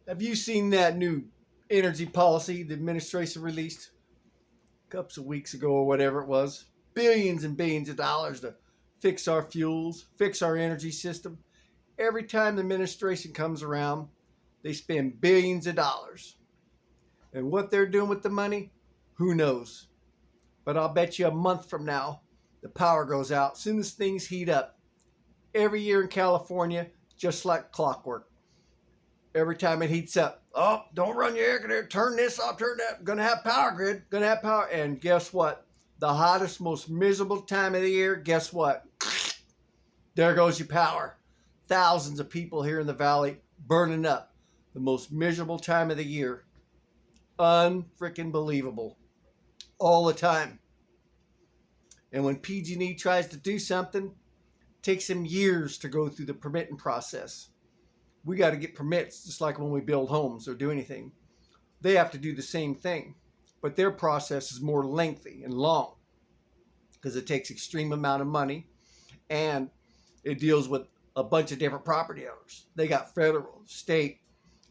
Have you seen that new energy policy the administration released a couple of weeks ago or whatever it was? Billions and billions of dollars to fix our fuels, fix our energy system. Every time the administration comes around, they spend billions of dollars. And what they're doing with the money, who knows? But I'll bet you a month from now, the power goes out. As soon as things heat up, every year in California, just like clockwork. Every time it heats up, oh, don't run your air conditioner, turn this off, turn that, gonna have power grid, gonna have power. And guess what? The hottest, most miserable time of the year, guess what? There goes your power. Thousands of people here in the valley burning up. The most miserable time of the year. Unfreaking believable. All the time. And when PG&E tries to do something, it takes them years to go through the permitting process. We got to get permits just like when we build homes or do anything. They have to do the same thing, but their process is more lengthy and long because it takes extreme amount of money and it deals with a bunch of different property owners. They got federal, state,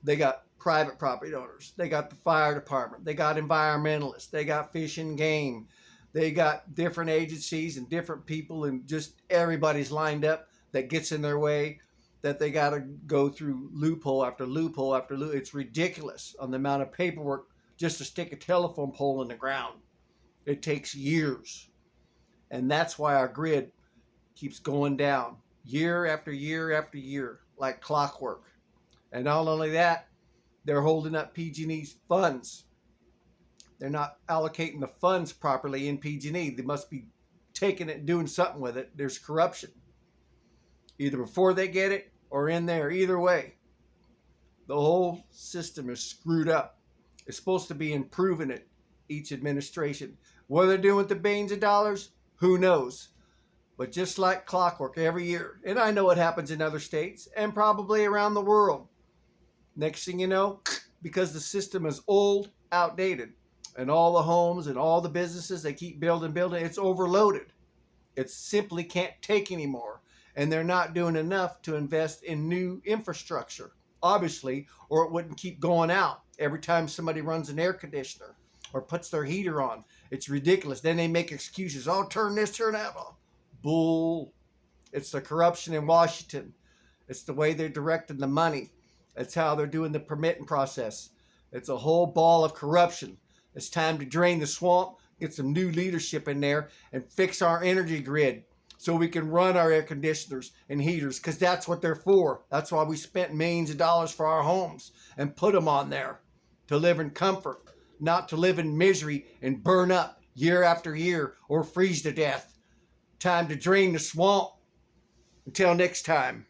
they got private property owners, they got the fire department, they got environmentalists, they got fish and game, they got different agencies and different people, and just everybody's lined up that gets in their way, that they got to go through loophole after loophole after loophole. It's ridiculous on the amount of paperwork just to stick a telephone pole in the ground. It takes years. And that's why our grid keeps going down year after year after year, like clockwork. And not only that, they're holding up PG&E's funds. They're not allocating the funds properly in PG&E. They must be taking it and doing something with it. There's corruption. Either before they get it or in there. Either way, the whole system is screwed up. It's supposed to be improving it, each administration. What they're doing with the billions of dollars, who knows? But just like clockwork every year, and I know what happens in other states and probably around the world. Next thing you know, because the system is old, outdated, and all the homes and all the businesses, they keep building, it's overloaded. It simply can't take anymore. And they're not doing enough to invest in new infrastructure, obviously, or it wouldn't keep going out every time somebody runs an air conditioner or puts their heater on. It's ridiculous. Then they make excuses. Oh, turn this, turn that. Oh, bull. It's the corruption in Washington. It's the way they're directing the money. It's how they're doing the permitting process. It's a whole ball of corruption. It's time to drain the swamp, get some new leadership in there, and fix our energy grid so we can run our air conditioners and heaters, because that's what they're for. That's why we spent millions of dollars for our homes and put them on there, to live in comfort, not to live in misery and burn up year after year or freeze to death. Time to drain the swamp. Until next time.